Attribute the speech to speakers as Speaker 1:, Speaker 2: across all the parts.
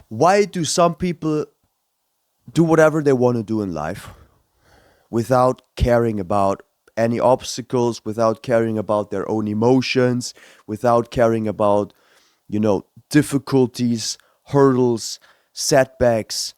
Speaker 1: Why do some people do whatever they want to do in life without caring about any obstacles, without caring about their own emotions, without caring about, difficulties, hurdles, setbacks,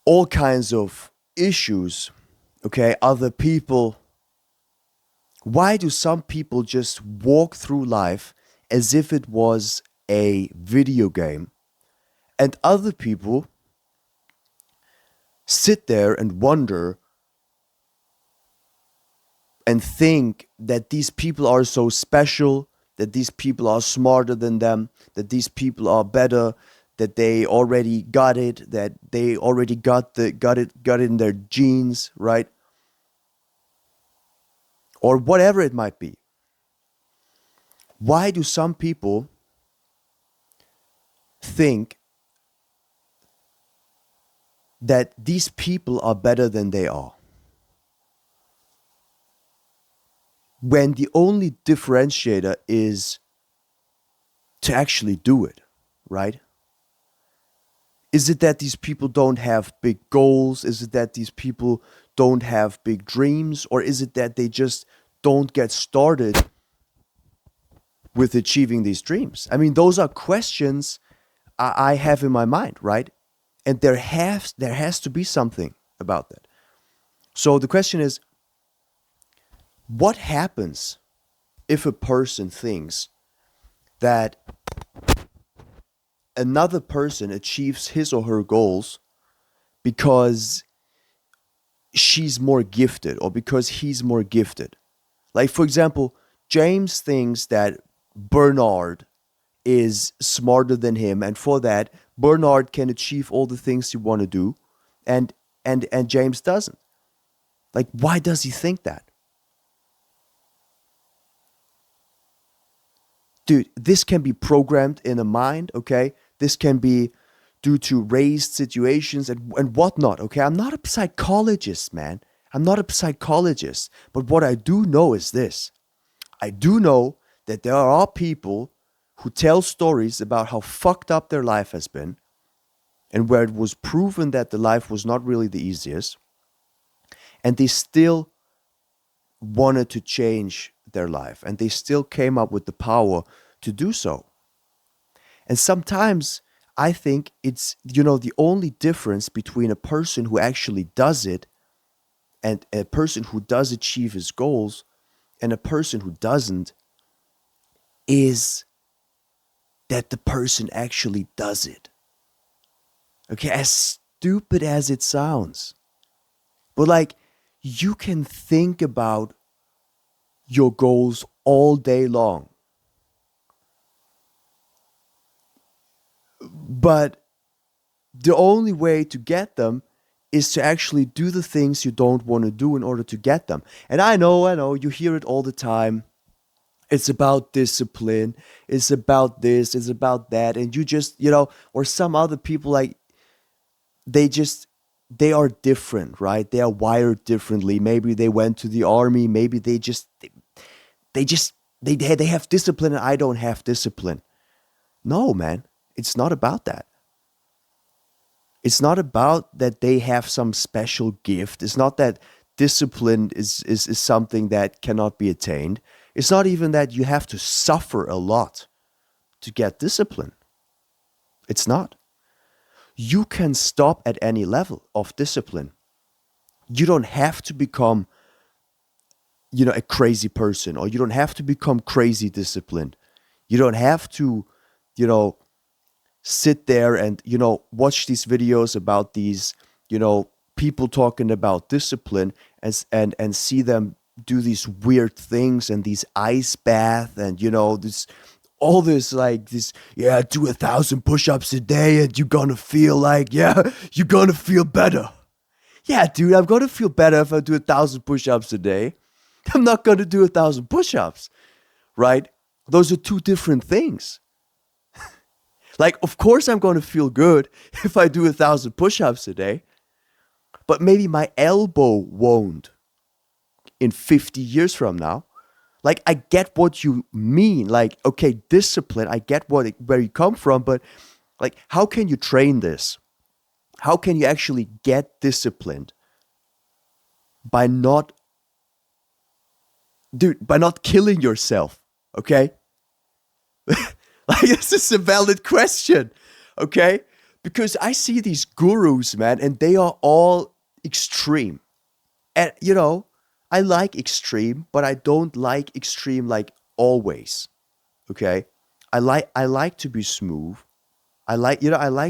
Speaker 1: all kinds of issues, okay, other people? Why do some people just walk through life as if it was a video game, and other people sit there and wonder and think that these people are so special, that these people are smarter than them, that these people are better, that they already got it, that they already got it in their genes, right? Or whatever it might be. Why do some people think that these people are better than they are, when the only differentiator is to actually do it, right? Is it that these people don't have big goals? Is it that these people don't have big dreams? Or is it that they just don't get started with achieving these dreams? I mean, those are questions I have in my mind, right? And there has to be something about that. So the question is, what happens if a person thinks that another person achieves his or her goals because she's more gifted or because he's more gifted? Like, for example, James thinks that Bernard is smarter than him, and for that, Bernard can achieve all the things he want to do, and James doesn't. Like, why does he think that? Dude, this can be programmed in a mind, okay? This can be due to raised situations and whatnot, okay? I'm not a psychologist, man. I'm not a psychologist. But what I do know is this. I do know that there are people who tell stories about how fucked up their life has been, and where it was proven that the life was not really the easiest, and they still wanted to change their life, and they still came up with the power to do so. And sometimes I think it's, the only difference between a person who actually does it and a person who does achieve his goals and a person who doesn't is that the person actually does it. Okay, as stupid as it sounds. But like, you can think about your goals all day long. But the only way to get them is to actually do the things you don't want to do in order to get them. And I know, you hear it all the time. It's about discipline. It's about this. It's about that. And you just, or some other people, like, they are different, right? They are wired differently. Maybe they went to the army. Maybe they have discipline and I don't have discipline. No, man, it's not about that. It's not about that they have some special gift. It's not that discipline is something that cannot be attained. It's not even that you have to suffer a lot to get discipline. It's not. You can stop at any level of discipline. You don't have to become, a crazy person, or you don't have to become crazy disciplined. You don't have to, sit there and, watch these videos about these, people talking about discipline and see them do these weird things and these ice bath and, this, all this, like this, do 1,000 push-ups a day and you're gonna feel like, you're gonna feel better. Yeah, dude, I'm gonna feel better if I do 1,000 push-ups a day. I'm not gonna do 1,000 push-ups, right? Those are two different things. Like, of course I'm going to feel good if I do 1,000 push-ups a day, but maybe my elbow won't in 50 years from now. Like, I get what you mean. Like, okay, discipline, I get where you come from, but like, how can you train this? How can you actually get disciplined by not, dude, by not killing yourself? Okay? Like, this is a valid question. Okay? Because I see these gurus, man, and they are all extreme. And, I like extreme, but I don't like extreme like always. Okay? I like to be smooth. I like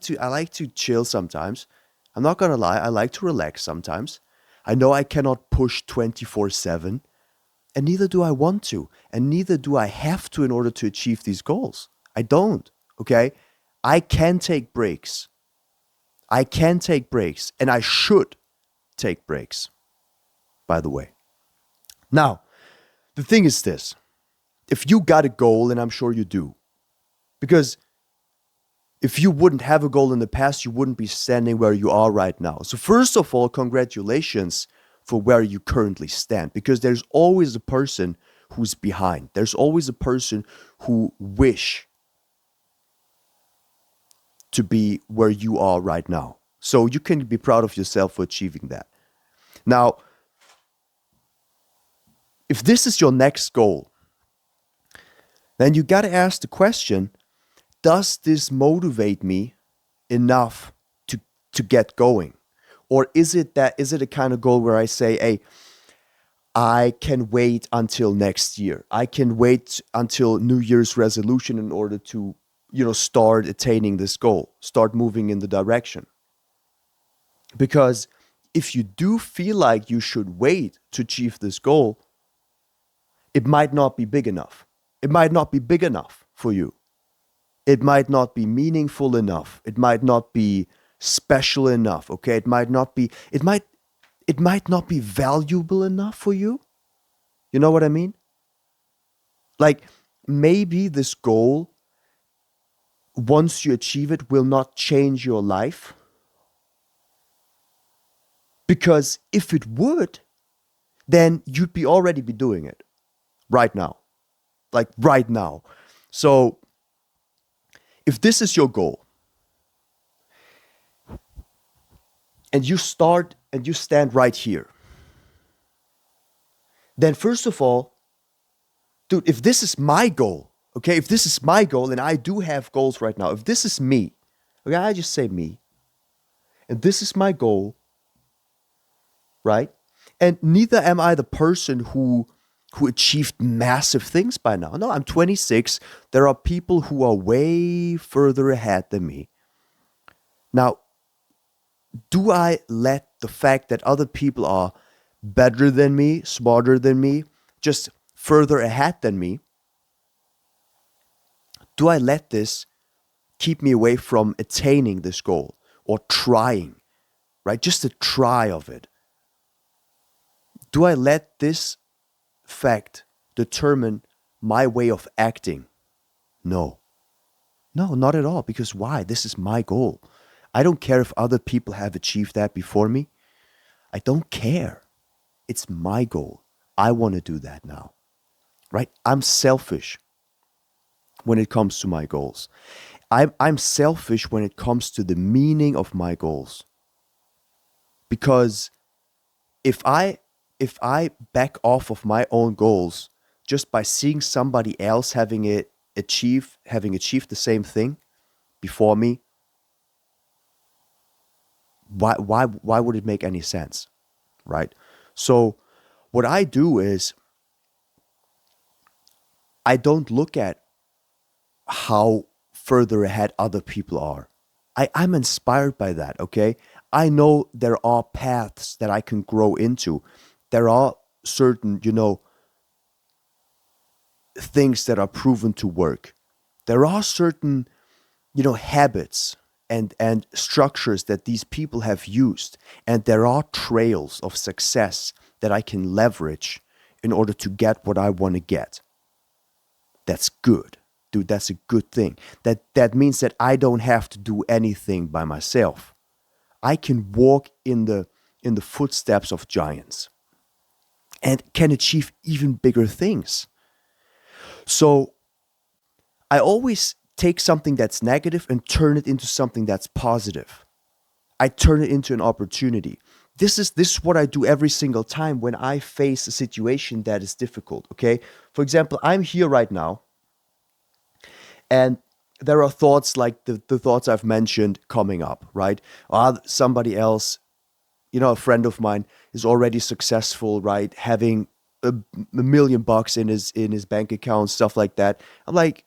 Speaker 1: to chill sometimes. I'm not gonna lie, I like to relax sometimes. I know I cannot push 24/7, and neither do I want to, and neither do I have to in order to achieve these goals. I don't, okay? I can take breaks. I can take breaks, and I should take breaks, by the way. Now, the thing is this. If you got a goal, and I'm sure you do, because if you wouldn't have a goal in the past, you wouldn't be standing where you are right now. So first of all, congratulations for where you currently stand, because there's always a person who's behind. There's always a person who wish to be where you are right now. So you can be proud of yourself for achieving that. Now, if this is your next goal, then you got to ask the question, does this motivate me enough to get going? Or is it a kind of goal where I say, hey, I can wait until next year. I can wait until New Year's resolution in order to, start attaining this goal, start moving in the direction. Because if you do feel like you should wait to achieve this goal, it might not be big enough. It might not be big enough for you. It might not be meaningful enough. It might not be special enough. Okay, it might not be valuable enough for you. You know what I mean? Like, maybe this goal, once you achieve it, will not change your life. Because if it would, then you'd be already be doing it right now. Like right now. So if this is your goal, and you stand right here, then first of all, dude, if this is my goal, okay, if this is my goal, and I do have goals right now, if this is me, okay, I just say me, and this is my goal, right? And neither am I the person who achieved massive things by now. No, I'm 26. There are people who are way further ahead than me. Now, do I let the fact that other people are better than me, smarter than me, just further ahead than me, do I let this keep me away from attaining this goal or trying, right? Just a try of it. Do I let this fact determine my way of acting? No. No, not at all. Because why? This is my goal. I don't care if other people have achieved that before me. I don't care. It's my goal. I want to do that now. Right? I'm selfish when it comes to my goals. I'm selfish when it comes to the meaning of my goals. Because if I back off of my own goals just by seeing somebody else having achieved the same thing before me, why would it make any sense, right? So what I do is I don't look at how further ahead other people are. I'm inspired by that, okay? I know there are paths that I can grow into. There are certain, things that are proven to work. There are certain, habits and structures that these people have used. And there are trails of success that I can leverage in order to get what I want to get. That's good. Dude, that's a good thing. That means that I don't have to do anything by myself. I can walk in the footsteps of giants and can achieve even bigger things. So I always take something that's negative and turn it into something that's positive. I turn it into an opportunity. This is what I do every single time when I face a situation that is difficult. Okay. For example, I'm here right now, and there are thoughts like the thoughts I've mentioned coming up, right? Somebody else, a friend of mine is already successful, right? Having a million bucks in his bank account, stuff like that. I'm like,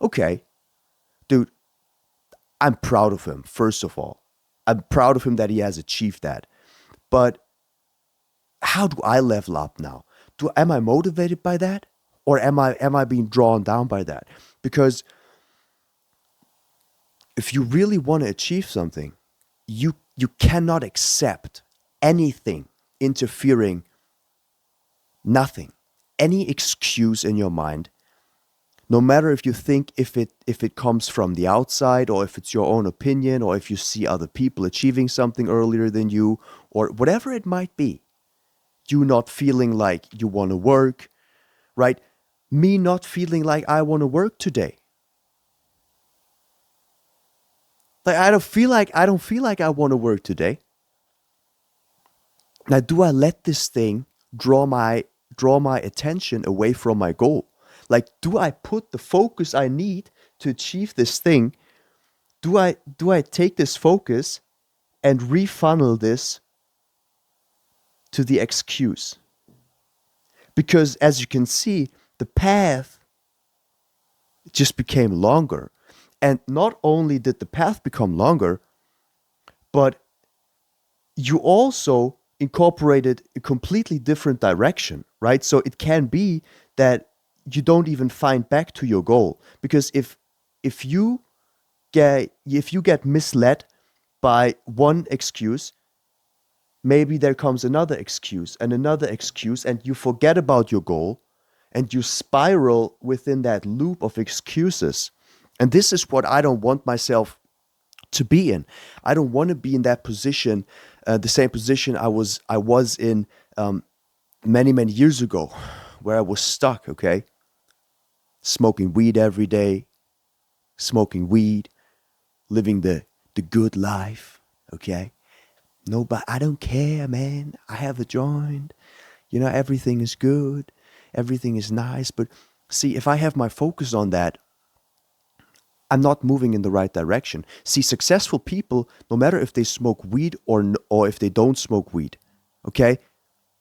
Speaker 1: okay, dude, I'm proud of him, first of all. I'm proud of him that he has achieved that. But how do I level up now? Am I motivated by that? Or am I being drawn down by that? Because if you really want to achieve something, you cannot accept anything interfering, nothing, any excuse in your mind, no matter if you think if it comes from the outside, or if it's your own opinion, or if you see other people achieving something earlier than you, or whatever it might be. You not feeling like you want to work, right? Me not feeling like I want to work today. Like I don't feel like I want to work today. Now, do I let this thing draw my attention away from my goal? Like, do I put the focus I need to achieve this thing? Do I take this focus and refunnel this to the excuse? Because as you can see, the path just became longer. And not only did the path become longer, but you also incorporated a completely different direction, right? So it can be that you don't even find back to your goal, because if you get misled by one excuse, maybe there comes another excuse and another excuse, and you forget about your goal, and you spiral within that loop of excuses. And this is what I don't want myself to be in. I don't want to be in that position, the same position I was in many many years ago, where I was stuck. Okay, smoking weed every day, smoking weed, living the good life. Okay, nobody. I don't care, man. I have a joint. Everything is good, everything is nice. But see, if I have my focus on that, I'm not moving in the right direction. See, successful people, no matter if they smoke weed or if they don't smoke weed, okay?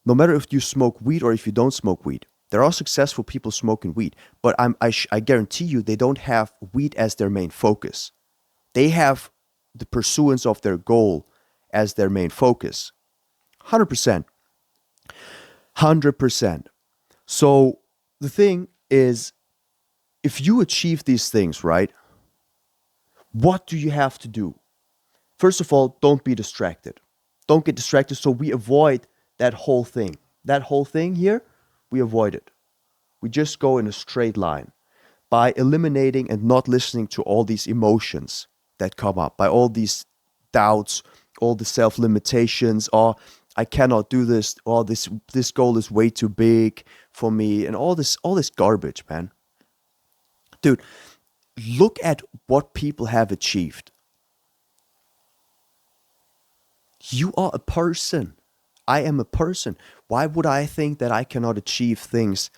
Speaker 1: No matter if you smoke weed or if you don't smoke weed, there are successful people smoking weed. But I guarantee you, they don't have weed as their main focus. They have the pursuance of their goal as their main focus. 100%. 100%. So the thing is, if you achieve these things, right? What do you have to do? First of all, don't be distracted. Don't get distracted, so we avoid that whole thing. That whole thing here, we avoid it. We just go in a straight line by eliminating and not listening to all these emotions that come up, by all these doubts, all the self-limitations, or I cannot do this, or this goal is way too big for me, and all this garbage, man. Dude, look at what people have achieved. You are a person. I am a person. Why would I think that I cannot achieve things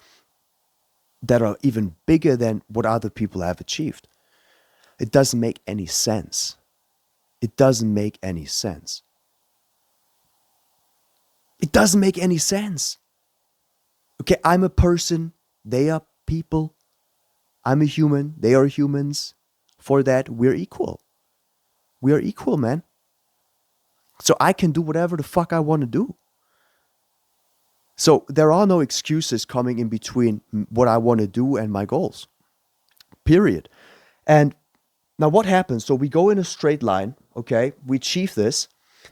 Speaker 1: that are even bigger than what other people have achieved? It doesn't make any sense. It doesn't make any sense. It doesn't make any sense. Okay, I'm a person. They are people. I'm a human. They are humans. For that, we're equal. We are equal, man. So I can do whatever the fuck I want to do. So there are no excuses coming in between what I want to do and my goals. Period. And now what happens? So we go in a straight line, okay? We achieve this.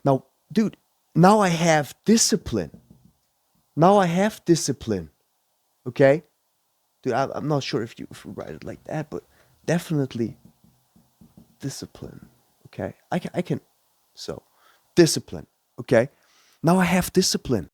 Speaker 1: Now, dude, now I have discipline. Now I have discipline, okay? Dude, I'm not sure if you write it like that, but definitely discipline, okay? I can, so discipline, okay? Now I have discipline.